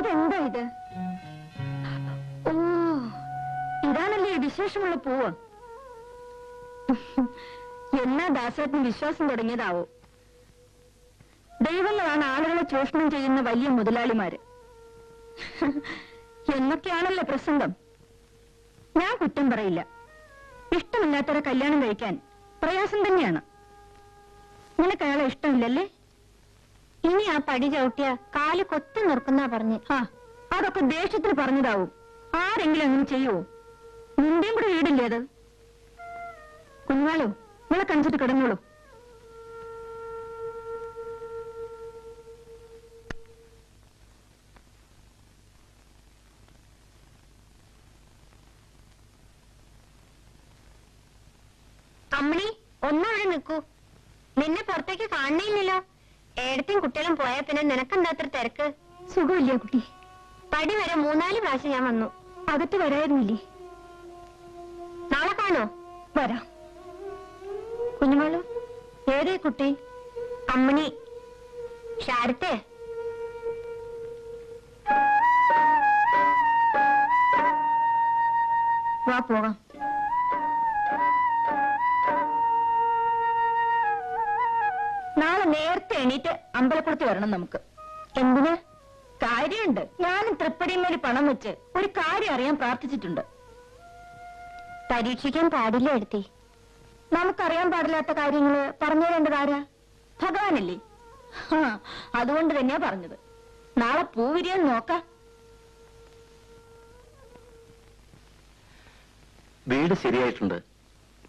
ഇതെന്താ ഇത്? ഓ, ഇതാണല്ലേ വിശേഷമുള്ള പൂവ്. എന്നാ ദാസേട്ടന് വിശ്വാസം തുടങ്ങിയതാവോ? ദൈവങ്ങളാണ് ആളുകളെ ചൂഷണം ചെയ്യുന്ന വലിയ മുതലാളിമാര് എന്നൊക്കെയാണല്ലോ പ്രസംഗം. ഞാൻ കുറ്റം പറയില്ല. ഇഷ്ടമില്ലാത്തവരെ കല്യാണം കഴിക്കാൻ പ്രയാസം തന്നെയാണ്. നിനക്ക് അയാളെ ഇഷ്ടമില്ലല്ലേ? ഇനി ആ പടി ചവിട്ടിയ കാല് കൊത്തി നിർക്കുന്ന പറഞ്ഞു. ആ, അതൊക്കെ ദേഷ്യത്തിന് പറഞ്ഞതാവും. ആരെങ്കിലും അങ്ങനെ ചെയ്യുവോ? നിന്റെയും കൂടെ വീടില്ലേ അത്? കുഞ്ഞാളോ, നിങ്ങളെ കണിച്ചിട്ട് കിടന്നോളൂ. അമ്മണി, ഒന്നവിടെ നിൽക്കൂ. നിന്നെ പുറത്തേക്ക് കാണണേയില്ലല്ലോ. ഏടത്തും കുട്ടികളും പോയാ പിന്നെ നിനക്കെന്താത്ര തിരക്ക്? സുഖമില്ല കുട്ടി. പടി വരെ 3-4 പ്രാവശ്യം ഞാൻ വന്നു. അകത്ത് വരായിരുന്നില്ലേ? നാളെ കാണോ? വരാം. കുഞ്ഞുമോള്, ഏതേ കുട്ടി? അമ്മണി. ശാരത്തെ. വാ പോകാം. നാളെ നേരത്തെ എണീറ്റ് അമ്പലക്കുളത്ത് വരണം നമുക്ക്. എന്തിന്? കാര്യമുണ്ട്. ഞാനും തൃപ്പടിമേൽ പണം വെച്ച് ഒരു കാര്യം അറിയാൻ പ്രാർത്ഥിച്ചിട്ടുണ്ട്. പരീക്ഷിക്കാൻ പാടില്ല എടുത്തി. നമുക്കറിയാൻ പാടില്ലാത്ത കാര്യങ്ങള് പറഞ്ഞു തരേണ്ടതാരാ? ഭഗവാനല്ലേ. അതുകൊണ്ട് തന്നെയാ പറഞ്ഞത്. നാളെ പൂവിരിയാൻ നോക്കാം. വീട് ശരിയായിട്ടുണ്ട്.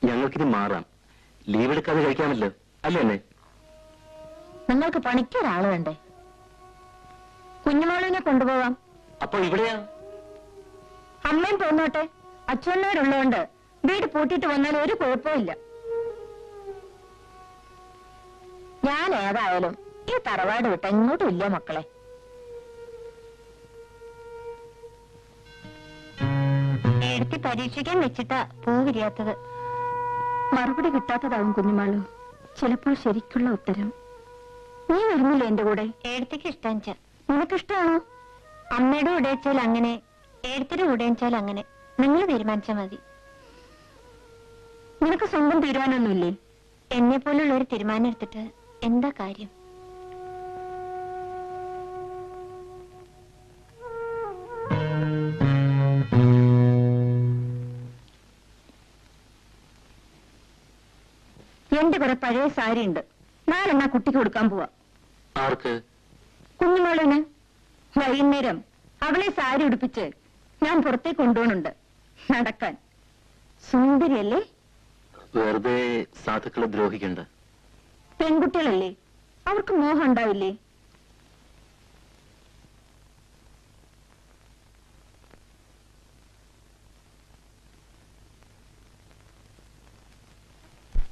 ഞങ്ങൾക്കിനി മാറാം. ലീവ് എടുക്കാതെ കഴിക്കാമല്ലോ, അല്ലേ അല്ലേ? നിങ്ങൾക്ക് പണിക്കൊരാള് വേണ്ടേ? കുഞ്ഞുമോളിനെ കൊണ്ടുപോവാം. അപ്പൊ ഇവിടെയാ? അമ്മയും പോന്നോട്ടെ. അച്ഛനോടുള്ളതുകൊണ്ട് വീട് പൂട്ടിയിട്ട് വന്നാൽ ഒരു കുഴപ്പമില്ല. ഞാൻ ഏതായാലും ഈ തറവാട് വിട്ട് എങ്ങോട്ടും ഇല്ല മക്കളെ. എടുത്തി പരീക്ഷിക്കാൻ വെച്ചിട്ടാ പൂ വിരിയാത്തത്. മറുപടി കിട്ടാത്തതാവും കുഞ്ഞുമാളു. ചിലപ്പോൾ ശരിക്കുള്ള ഉത്തരം. നീ വരുന്നില്ലേ എന്റെ കൂടെ? ഏടത്തേക്ക് ഇഷ്ടം. നിനക്കിഷ്ടമാണോ? അമ്മയുടെ കൂടെ വെച്ചാൽ അങ്ങനെ, ഏടത്തിന്റെ കൂടെ വെച്ചാൽ അങ്ങനെ. നിങ്ങൾ തീരുമാനിച്ചാൽ മതി. നിനക്ക് സ്വന്തം തീരുമാനമൊന്നുമില്ലേ? എന്നെ പോലുള്ള ഒരു തീരുമാനം എടുത്തിട്ട് എന്താ കാര്യം? എന്റെ കുറെ പഴയ സാരി ഉണ്ട്. 4 കുട്ടിക്ക് കൊടുക്കാൻ പോവാ. ആർക്ക്? കുഞ്ഞുമോളിന്. വൈകുന്നേരം അവളെ സാരി ഉടുപ്പിച്ച് ഞാൻ പുറത്തേക്ക് കൊണ്ടുപോകുന്നുണ്ട് നടക്കാൻ. സുന്ദരിയല്ലേ? വെറുതെ സാധുക്കളെ ദ്രോഹിക്കണ്ട. പെൺകുട്ടികളല്ലേ, അവർക്ക് മോഹം ഉണ്ടാവില്ലേ?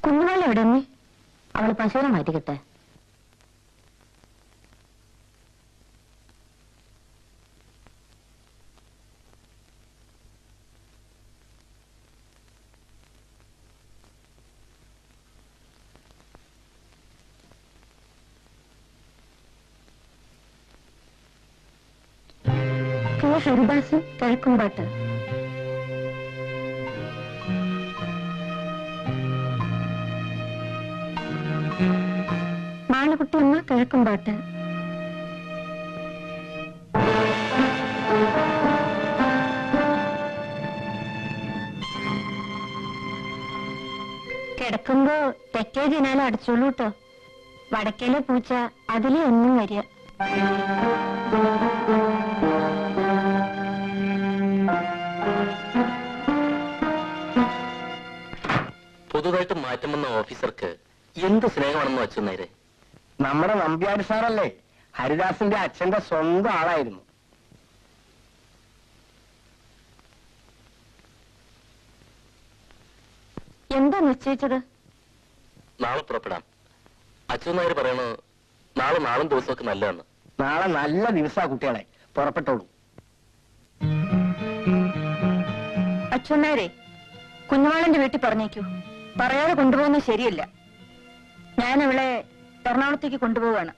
കുഞ്ഞുമോൾ എവിടെ നീ? അവള് പശുവിനെ മാറ്റിക്കിട്ടെ. ഹരിദാസ് കിഴക്കുംപാട്ട്. മാളകുട്ടിയമ്മ കിഴക്കുംപാട്ട്. കിടക്കുമ്പോ തെക്കേ ജനാല അടച്ചോളൂ കേട്ടോ. വടക്കേലെ പൂച്ച അതിലെ ഒന്നും വരിക. പുതുതായിട്ട് മാറ്റം വന്ന ഓഫീസർക്ക് എന്ത് സ്നേഹമാണെന്ന് വെച്ചു നേരെ. നമ്മുടെ നമ്പ്യാർ സാറല്ലേ, ഹരിദാസിന്റെ അച്ഛന്റെ സ്വന്തം ആളായിരുന്നു. എന്താ നിശ്ചയിച്ചത്? നാളെ പുറപ്പെടാം. അച്ഛൻ നായർ പറയണു നാളും ദിവസമൊക്കെ നല്ലതാണ്. നാളെ നല്ല ദിവസാ കുട്ടികളെ, പുറപ്പെട്ടോളൂ. അച്ഛനേരെ കുഞ്ഞുവാളന്റെ വീട്ടിൽ പറഞ്ഞേക്കൂ. പറയാതെ കൊണ്ടുപോകുന്നത് ശരിയല്ല. ഞാൻ അവളെ എറണാകുളത്തേക്ക് കൊണ്ടുപോവാണ്.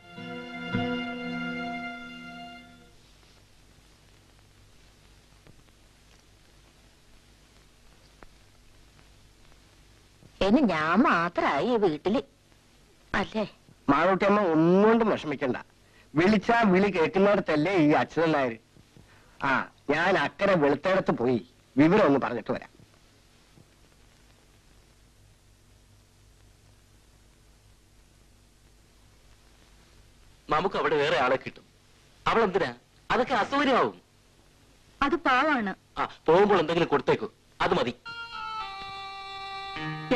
ഇനി ഞാൻ മാത്രമായി ഈ വീട്ടില് അല്ലേ? മാളൂട്ടിയമ്മ ഒന്നുകൊണ്ടും വിഷമിക്കണ്ട. വിളിച്ചാ വിളി കേൾക്കുന്നിടത്തല്ലേ ഈ അച്യുതൻ നായർ. ആ, ഞാൻ അക്കരെ വെളുത്തേടത്ത് പോയി വിവരം ഒന്ന് പറഞ്ഞിട്ട് വരാം. നമുക്ക് അവിടെ വേറെ ആളെ കിട്ടും. അവളെന്തിനാ? അതൊക്കെ അസൗകര്യമാവും. അത് പാവാണ്. ആ, പോകുമ്പോൾ എന്തെങ്കിലും കൊടുത്തേക്കൂ, അത് മതി.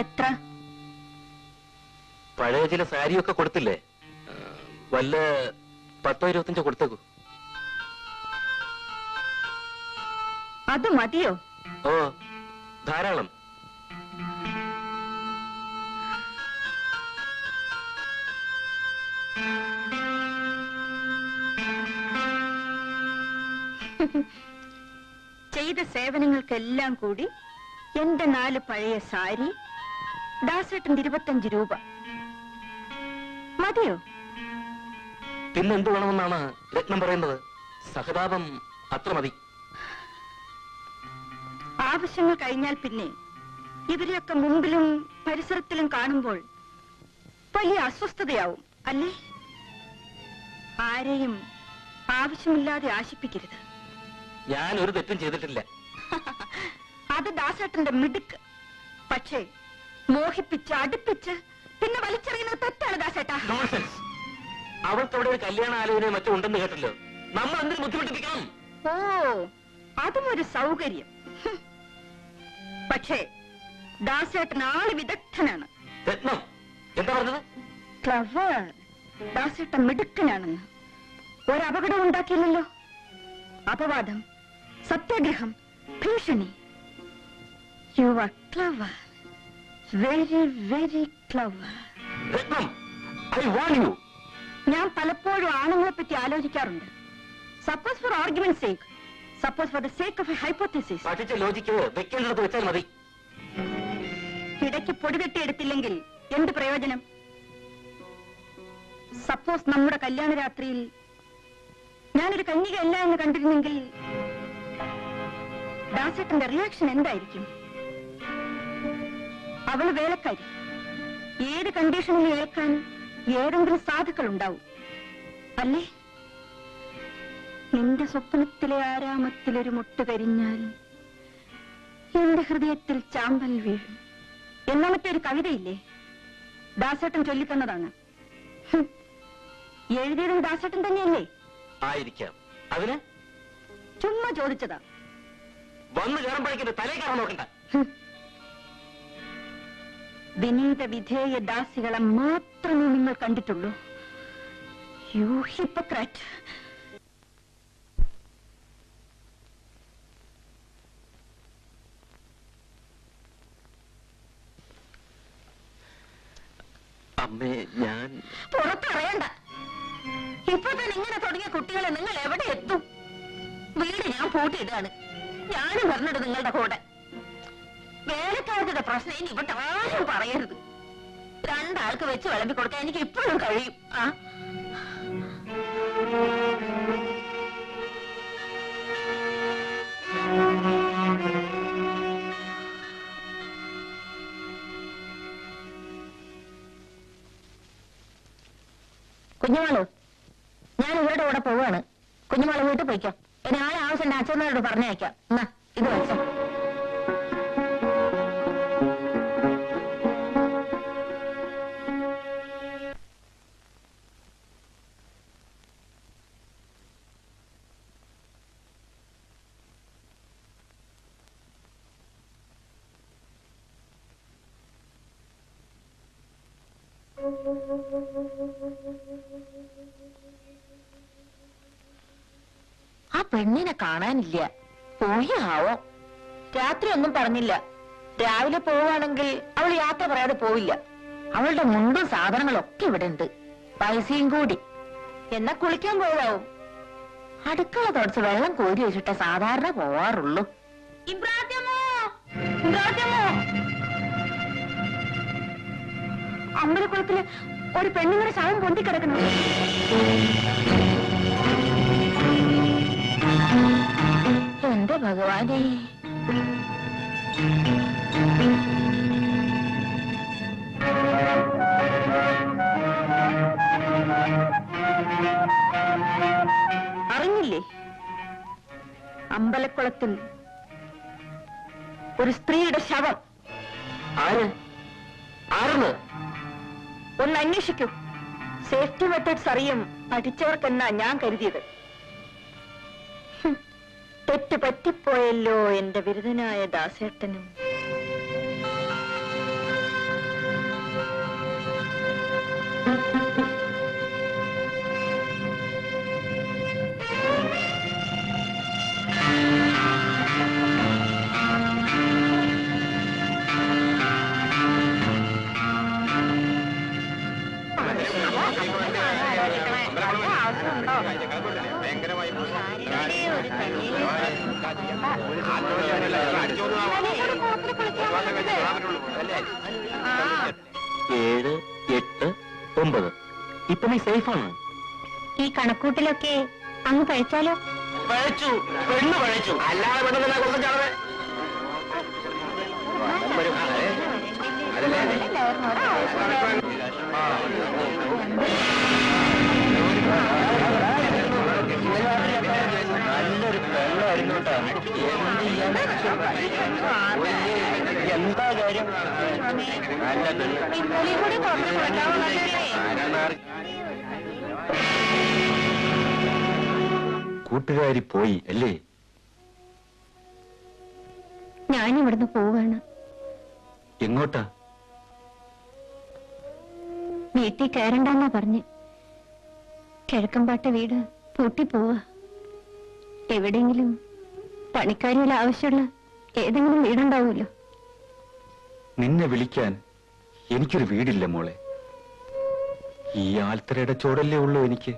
എത്ര? പഴയ ചില സാരിയൊക്കെ കൊടുത്തില്ലേ, വല്ല 10-25 കൊടുത്തേക്കൂ. അത് മതിയോ? ഓ, ധാരാളം. ചെയ്ത സേവനങ്ങൾക്കെല്ലാം കൂടി എന്റെ 4 പഴയ സാരി, ദാസേട്ടന്റെ 25 രൂപ മതിയോ? പിന്നെന്ത് വേണമെന്നാണ് രത്നം പറയുന്നത്? സഹതാപം അത്ര മതി. ആവശ്യങ്ങൾ കഴിഞ്ഞാൽ പിന്നെ ഇവരെയൊക്കെ മുമ്പിലും പരിസരത്തിലും കാണുമ്പോൾ വലിയ അസ്വസ്ഥതയാവും അല്ലേ? ആരെയും ആവശ്യമില്ലാതെ ആശിപ്പിക്കരുത്. ഞാൻ ഒരു തെറ്റും ചെയ്തിട്ടില്ല. അത് ദാസേട്ടന്റെ മിടുക്ക്. പക്ഷേ മോഹിപ്പിച്ച് അടുപ്പിച്ച് പിന്നെ വലിച്ചെറിയുന്നത് തെറ്റാണ് ദാസേട്ടാ. അവൾക്ക് അവിടെ ഒരു കല്യാണ ആലോചന മറ്റും ഉണ്ടെന്ന് കേട്ടല്ലോ. നമ്മൾ എന്തിനു ബുദ്ധിമുട്ടിപ്പിക്കണം? ഓ, അതും ഒരു സൗകര്യം. പക്ഷേ ദാസേട്ടൻ ആള് വിദഗ്ധനാണ്. രത്നം എന്താ പറഞ്ഞത്? ക്ലവർ. ദാസേട്ടൻ മിടുക്കനാണെന്ന്. ഒരപകടം ഉണ്ടാക്കിയില്ലല്ലോ. അപവാദം, സത്യാഗ്രഹം, ഭീഷണി. You are clever, very very clever. രത്നം, ഐ വാണ്ട് യു. ഞാൻ പലപ്പോഴും ആണുങ്ങളെ പറ്റി ആലോചിക്കാറുണ്ട്. Suppose for argument sake, suppose for the sake of a hypothesis. പഠിച്ച ലോജിക്ക് വെക്കേണ്ടത് വെച്ചാൽ മതി. ഇടയ്ക്ക് പൊടി തട്ടിയെടുത്തില്ലെങ്കിൽ എന്ത് പ്രയോജനം? സപ്പോസ് നമ്മുടെ കല്യാണ രാത്രിയിൽ ഞാനൊരു കന്യകയല്ല എന്ന് കണ്ടിരുന്നെങ്കിൽ ദാസേട്ടന്റെ റിയാക്ഷൻ എന്തായിരിക്കും? അവള് വേലക്കാരി. ഏത് കണ്ടീഷനിൽ ഏൽക്കാൻ ഏതെങ്കിലും സാധുക്കൾ ഉണ്ടാവും അല്ലേ? നിന്റെ സ്വപ്നത്തിലെ ആരാമത്തിലൊരു മുട്ട് കരിഞ്ഞാൽ എന്റെ ഹൃദയത്തിൽ ചാമ്പൽ വീഴും എന്ന മറ്റൊരു കവിതയില്ലേ? ദാസേട്ടൻ ചൊല്ലിത്തന്നതാണ്. എഴുതിയതും ദാസേട്ടൻ തന്നെയല്ലേ? ആയിരിക്കാം. അതിന് ചുമ്മാ ചോദിച്ചതാ. വന്നു കയറുമ്പോഴേക്കും തലേ കയറാൻ നോക്കണ്ട. വിനീത വിധേയ ദാസികളെ മാത്രമേ നിങ്ങൾ കണ്ടിട്ടുള്ളൂ. You hypocrite. അമ്മേ, ഞാൻ പുറത്തറിയണ്ട. ഇപ്പൊ തന്നെ ഇങ്ങനെ തുടങ്ങിയ കുട്ടികളെ നിങ്ങൾ എവിടെ എത്തും? വീട് ഞാൻ പൂട്ടിയിടാണ്. ഞാനും പറഞ്ഞിട്ട് നിങ്ങളുടെ കൂടെ. വേലക്കാരുടെ പ്രശ്നം ഇനി ഇവിടെ ആരും പറയരുത്. 2 ആൾക്ക് വെച്ച് വിളമ്പി കൊടുക്കാൻ എനിക്ക് ഇപ്പോഴും കഴിയും. ആ, കുഞ്ഞുമാളു, ഞാൻ ഇവരുടെ കൂടെ പോവാണ്. കുഞ്ഞുമാള് വീട്ടിൽ പോയിക്കോ. ഇനി ആവശ്യം അച്ഛനോട് പറഞ്ഞയക്കാം. എന്നാ ഇത് വെച്ചോ. ആ പെണ്ണിനെ കാണാനില്ല. പോയാവോ? രാത്രി ഒന്നും പറഞ്ഞില്ല. രാവിലെ പോവാണെങ്കിൽ അവൾ യാത്ര പറയാതെ പോവില്ല. അവളുടെ മുണ്ടും സാധനങ്ങളൊക്കെ ഇവിടെ ഉണ്ട്, പൈസയും കൂടി. എന്നാ കുളിക്കാൻ പോയതാവും. അടുക്കള തുടച്ച് വെള്ളം കോരി വെച്ചിട്ട് സാധാരണ പോവാറുള്ളൂ. അമ്പലക്കുളത്തില് ഒരു പെണ്ണുങ്ങളുടെ ശവം പൊന്തിക്കിടക്കുന്നു. എന്റെ ഭഗവാനേ, അറിഞ്ഞില്ലേ? അമ്പലക്കുളത്തിൽ ഒരു സ്ത്രീയുടെ ശവം. ആരെന്ന്? ഒന്ന് അന്വേഷിക്കൂ. സേഫ്റ്റി മെത്തേഡ്സ് അറിയും പഠിച്ചവർക്കെന്നാ ഞാൻ കരുതിയത്. തെറ്റ് പറ്റിപ്പോയല്ലോ എന്റെ ബിരുദനായ ദാസേട്ടനും. ഏഴ്, 8, 9. ഇപ്പൊ നീ സേഫാണ്. ഈ കണക്കൂട്ടിലൊക്കെ അങ്ങ് പഴിച്ചാലോ? പഴച്ചു, പെണ്ണ് പഴച്ചു. അല്ലാതെ പെട്ടെന്ന് കുറച്ചാളെ നല്ലൊരു പെണ്ണായിരുന്നു എന്താ കാര്യം? കൂട്ടുകാരി പോയി അല്ലേ? ഞാനിവിടുന്ന് പോവാണ്. എങ്ങോട്ടാ? വീട്ടിൽ കയറണ്ടെന്നാ പറഞ്ഞ്. കിഴക്കമ്പാട്ട വീട് പൂട്ടിപ്പോവാ. എവിടെയെങ്കിലും പണിക്കാരിയിൽ ആവശ്യമുള്ള ഏതെങ്കിലും വീടുണ്ടാവുമല്ലോ. നിന്നെ വിളിക്കാൻ എനിക്കൊരു വീടില്ല മോളെ. ഈ ആൽത്തറയുടെ ചോടല്ലേ ഉള്ളൂ എനിക്ക്.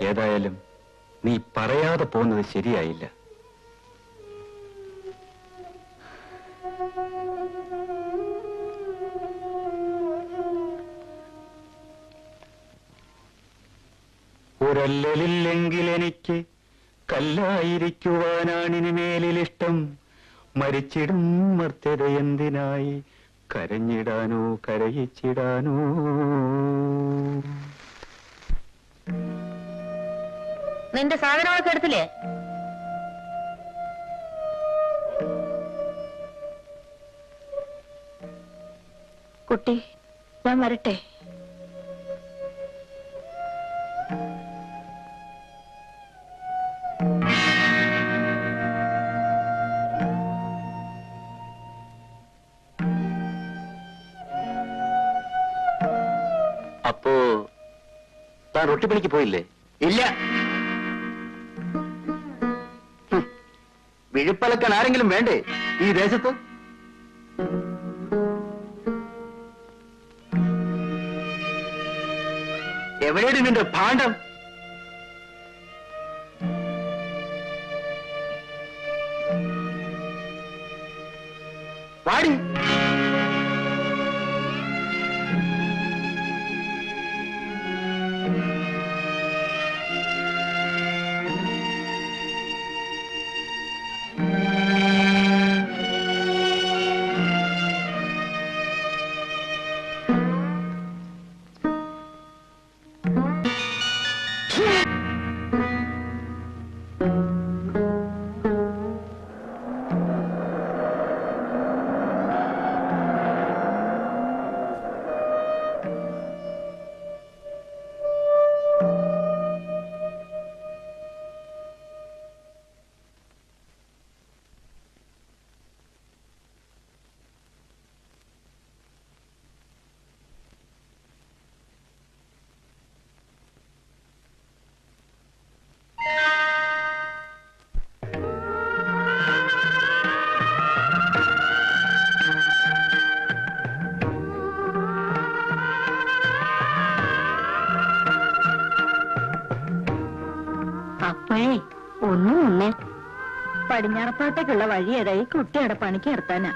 ഏതായാലും നീ പറയാതെ പോകുന്നത് ശരിയായില്ല. ഒരല്ലലില്ലെങ്കിൽ എനിക്ക് കല്ലായിരിക്കുവാനാണിനി മേലിലിഷ്ടം. മരിച്ചിടും മർത്യത എന്തിനായി കരഞ്ഞിടാനോ കരയിച്ചിടാനോ. നിന്റെ സാധനങ്ങളൊക്കെ എടുത്തില്ലേ? കുട്ടി, ഞാൻ വരട്ടെ. അപ്പോ താൻ റൊട്ടിപ്പണിക്ക് പോയില്ലേ? ഇല്ല. വിഴുപ്പലക്കാൻ ആരെങ്കിലും വേണ്ടേ ഈ ദേശത്ത്? എവിടെയാണ് നിന്റെ ഭാണ്ഡം? വാടി. അപ്പോഴേ ഒന്നും ഇല്ലേ. പടിഞ്ഞാറപ്പാട്ടേക്കുള്ള വഴി ഏതായി കുട്ടിയുടെ പണിക്ക് നിർത്താനാ.